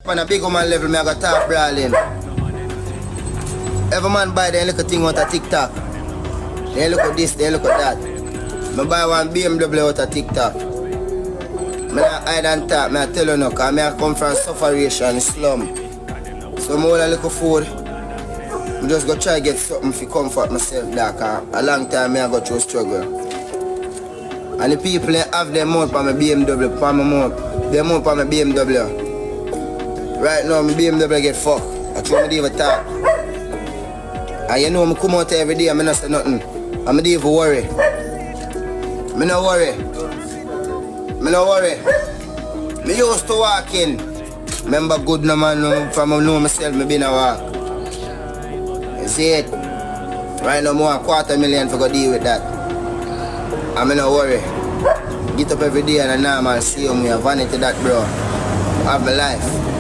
On a big man level, me I got top brawling. Every man buy their little thing out of TikTok. They look at this, they look at that. Me buy one BMW out of TikTok. Me not hide and talk, me I tell you no, cause me I come from sufferation, slum. So me hold a little food. I just go try get something for comfort myself there, cause a long time me I go through struggle. And the people they have their mouth for my BMW, for my mouth. Their mouth for my BMW. Right now my BMW get fucked. I try me even talk. And you know I come out every day and I not say nothing. And I don't even worry. Me no worry. Me no worry. Me used to walk in. Remember good no man from I know myself me been a walk. You see it? Right now more $250,000 for go deal with that. And me no worry. Get up every day and a normal see me a vanity that bro. Have my life.